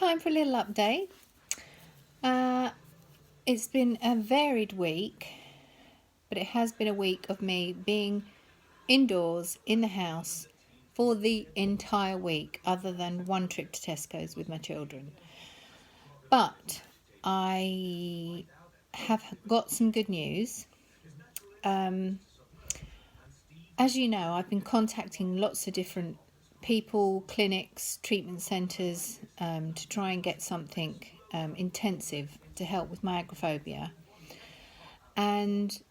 time for a little update. It's been a varied week, but it has been a week of me being indoors in the house for the entire week, other than one trip to Tesco's with my children. But I have got some good news. As you know, I've been contacting lots of different people, clinics, treatment centres to try and get something intensive to help with my agoraphobia. And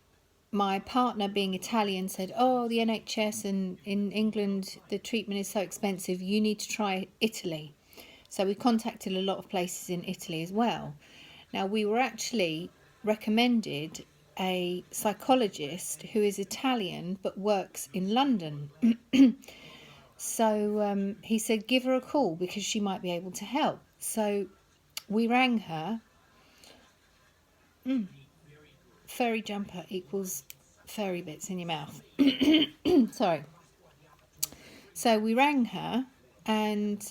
my partner, being Italian, said, oh, the NHS and in England, the treatment is so expensive, you need to try Italy. So we contacted a lot of places in Italy as well. Now, we were actually recommended a psychologist who is Italian but works in London. So he said, give her a call because she might be able to help. So we rang her. Furry jumper equals furry bits in your mouth. Sorry. So we rang her and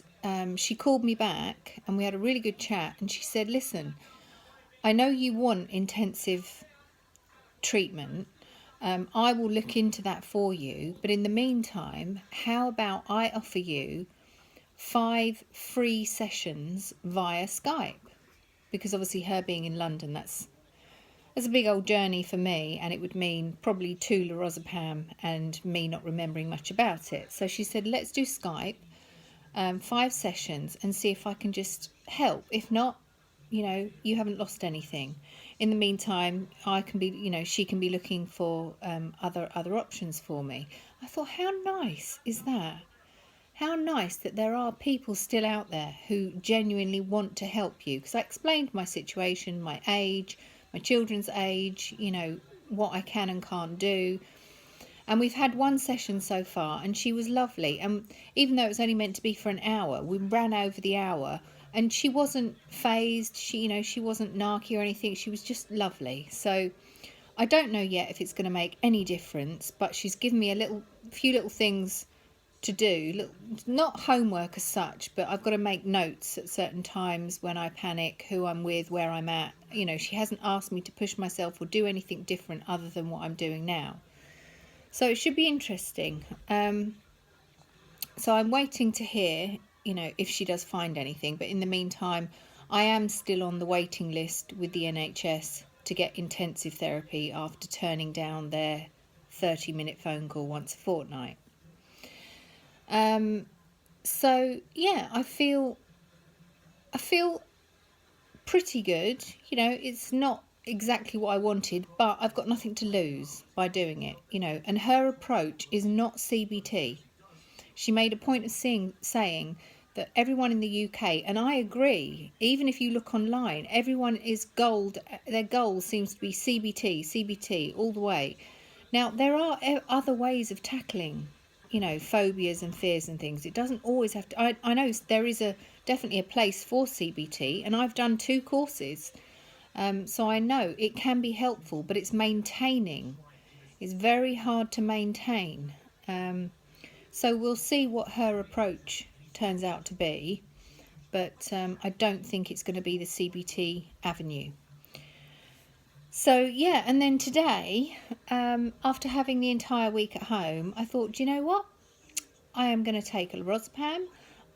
she called me back and we had a really good chat. And she said, listen, I know you want intensive treatment. I will look into that for you. But in the meantime, how about I offer you 5 free sessions via Skype? Because obviously her being in London, that's a big old journey for me, and it would mean probably 2 lorazepam and me not remembering much about it. So she said, let's do Skype, 5 sessions, and see if I can just help. If not, you haven't lost anything. In the meantime, I can be, she can be looking for other options for me. I thought, how nice is that? How nice that there are people still out there who genuinely want to help you. Because I explained my situation, my age, my children's age, what I can and can't do. And we've had 1 session so far, and she was lovely. And even though it was only meant to be for an hour, we ran over the hour. And she wasn't phased, she wasn't narky or anything. She was just lovely. So I don't know yet if it's going to make any difference, but she's given me a few little things to do. Not homework as such, but I've got to make notes at certain times when I panic, who I'm with, where I'm at. She hasn't asked me to push myself or do anything different other than what I'm doing now. So it should be interesting. So I'm waiting to hear if she does find anything. But in the meantime, I am still on the waiting list with the NHS to get intensive therapy after turning down their 30-minute phone call once a fortnight. So yeah, I feel pretty good. It's not exactly what I wanted, but I've got nothing to lose by doing it, and her approach is not CBT. She made a point of saying that everyone in the UK, and I agree, even if you look online, everyone is gold. Their goal seems to be CBT all the way. Now, there are other ways of tackling, phobias and fears and things. It doesn't always have to. I know there is definitely a place for CBT, and I've done 2 courses. So I know it can be helpful, but it's maintaining. It's very hard to maintain. So we'll see what her approach turns out to be, but I don't think it's going to be the CBT avenue. So yeah, and then today, after having the entire week at home, I thought, do you know what? I am going to take a lorazepam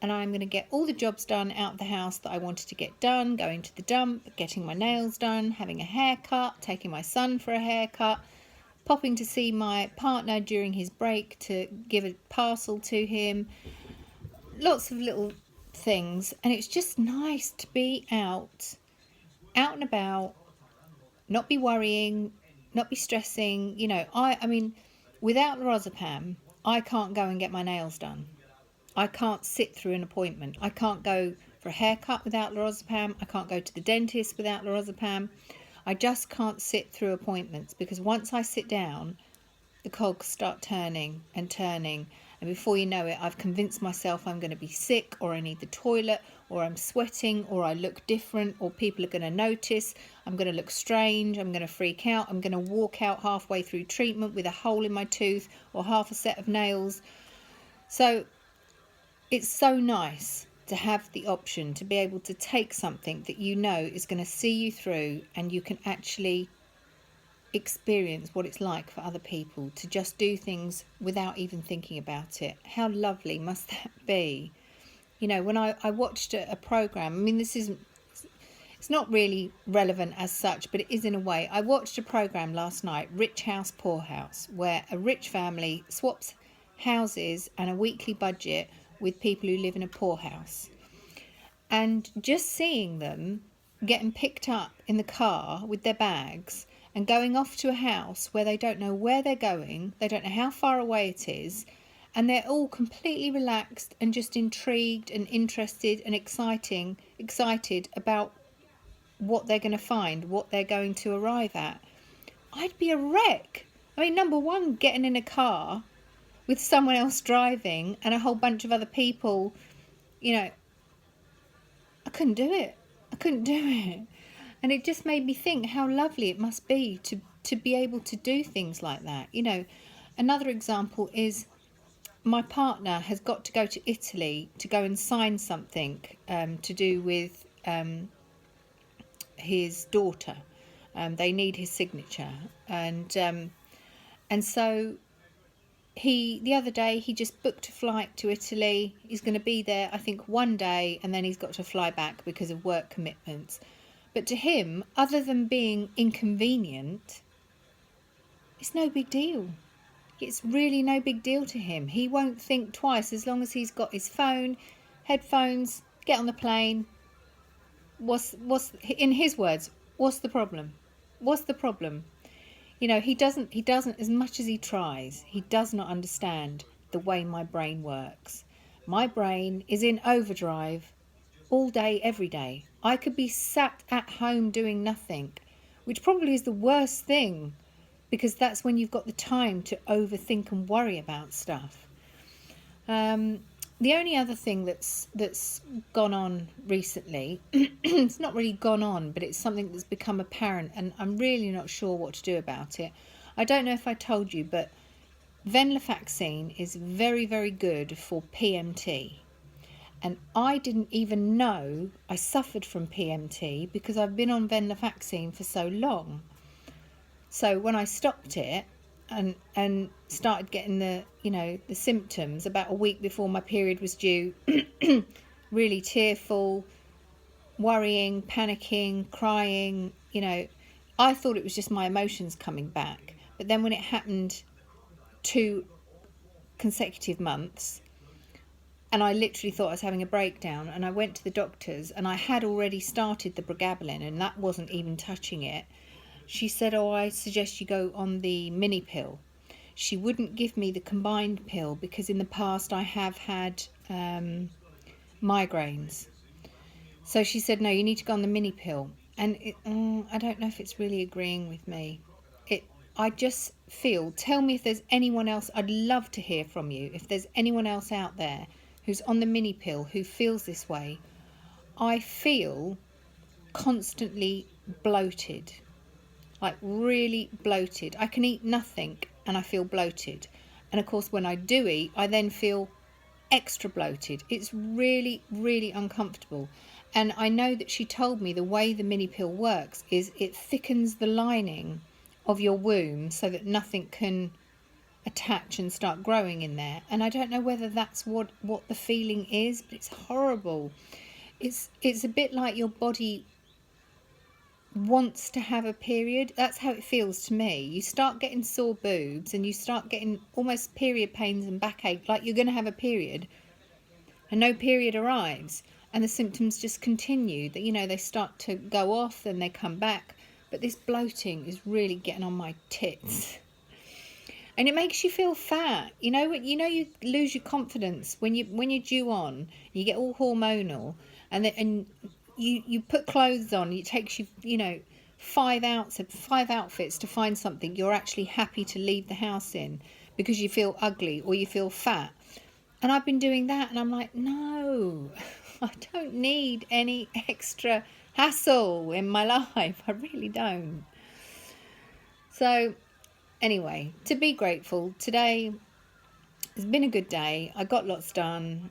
and I'm going to get all the jobs done out of the house that I wanted to get done, going to the dump, getting my nails done, having a haircut, taking my son for a haircut, popping to see my partner during his break to give a parcel to him. Lots of little things, and it's just nice to be out and about, not be worrying, not be stressing. I mean, without lorazepam, I can't go and get my nails done. I can't sit through an appointment. I can't go for a haircut without lorazepam. I can't go to the dentist without lorazepam. I just can't sit through appointments, because once I sit down, the cogs start turning and turning. And before you know it, I've convinced myself I'm going to be sick, or I need the toilet, or I'm sweating, or I look different, or people are going to notice. I'm going to look strange. I'm going to freak out. I'm going to walk out halfway through treatment with a hole in my tooth or half a set of nails. So it's so nice to have the option to be able to take something that you know is going to see you through, and you can actually experience what it's like for other people to just do things without even thinking about it. How lovely must that be? You know, when I watched a program, I mean, it's not really relevant as such, but it is in a way. I watched a program last night, Rich House, Poor House, where a rich family swaps houses and a weekly budget with people who live in a poor house. And just seeing them getting picked up in the car with their bags and going off to a house where they don't know where they're going, they don't know how far away it is, and they're all completely relaxed and just intrigued and interested and excited about what they're going to find, what they're going to arrive at. I'd be a wreck. I mean, number one, getting in a car with someone else driving and a whole bunch of other people, you know, I couldn't do it. I couldn't do it. And it just made me think how lovely it must be to be able to do things like that. You know, another example is my partner has got to go to Italy to go and sign something to do with his daughter. They need his signature, and so the other day he just booked a flight to Italy. He's going to be there, I think, one day, and then he's got to fly back because of work commitments. But to him, other than being inconvenient, it's no big deal. It's really no big deal to him. He won't think twice as long as he's got his phone, headphones, get on the plane. What's in his words, what's the problem? What's the problem? You know, he doesn't, as much as he tries, he does not understand the way my brain works. My brain is in overdrive all day, every day. I could be sat at home doing nothing, which probably is the worst thing, because that's when you've got the time to overthink and worry about stuff. The only other thing that's gone on recently, it's not really gone on, but it's something that's become apparent, and I'm really not sure what to do about it. I don't know if I told you, but venlafaxine is very, very good for PMT. And I didn't even know I suffered from PMT because I've been on venlafaxine for so long. So when I stopped it and started getting the symptoms about a week before my period was due, really tearful, worrying, panicking, crying, I thought it was just my emotions coming back. But then when it happened 2 consecutive months, and I literally thought I was having a breakdown, and I went to the doctors, and I had already started the Pregabalin, and that wasn't even touching it. She said, I suggest you go on the mini pill. She wouldn't give me the combined pill because in the past I have had migraines. So she said, no, you need to go on the mini pill. And I don't know if it's really agreeing with me. I just feel, tell me if there's anyone else, I'd love to hear from you. If there's anyone else out there who's on the mini pill who feels this way, I feel constantly bloated, like really bloated. I can eat nothing and I feel bloated. And of course, when I do eat, I then feel extra bloated. It's really, really uncomfortable. And I know that she told me the way the mini pill works is it thickens the lining of your womb so that nothing can attach and start growing in there. And I don't know whether that's what the feeling is, but it's horrible. It's a bit like your body wants to have a period. That's how it feels to me. You start getting sore boobs and you start getting almost period pains and backache, like you're going to have a period, and no period arrives, and the symptoms just continue. That they start to go off, then they come back. But this bloating is really getting on my tits. And it makes you feel fat. You lose your confidence when you're due on. You get all hormonal, and you put clothes on. It takes you 5 outfits to find something you're actually happy to leave the house in because you feel ugly or you feel fat. And I've been doing that, and I'm like, no, I don't need any extra hassle in my life. I really don't. So anyway, to be grateful, today has been a good day. I got lots done.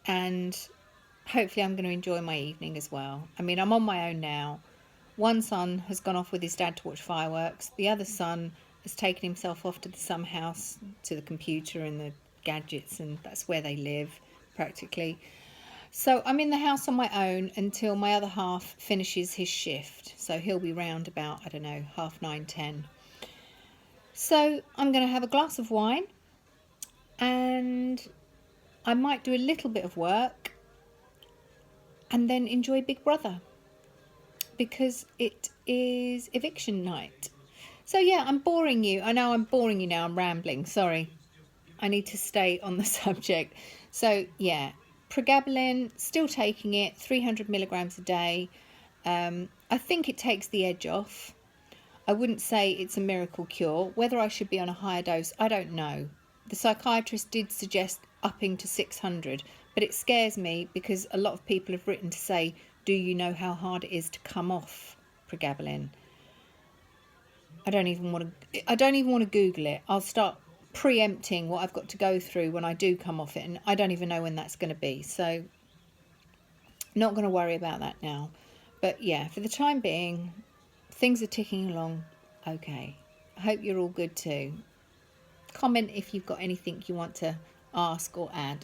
and hopefully I'm going to enjoy my evening as well. I mean, I'm on my own now. One son has gone off with his dad to watch fireworks. The other son has taken himself off to the Sum house, to the computer and the gadgets, and that's where they live practically. So I'm in the house on my own until my other half finishes his shift. So he'll be round about, I don't know, 9:30, 10. So I'm going to have a glass of wine, and I might do a little bit of work and then enjoy Big Brother, because it is eviction night. So yeah, I'm boring you. I know I'm boring you now. I'm rambling. Sorry. I need to stay on the subject. So yeah, Pregabalin, still taking it, 300 milligrams a day. I think it takes the edge off. I wouldn't say it's a miracle cure. Whether I should be on a higher dose, I don't know. The psychiatrist did suggest upping to 600, but it scares me because a lot of people have written to say, do you know how hard it is to come off Pregabalin? I don't even want to Google it. I'll start preempting what I've got to go through when I do come off it, and I don't even know when that's going to be. So not going to worry about that now. But yeah, for the time being, things are ticking along okay. I hope you're all good too. Comment if you've got anything you want to ask or add.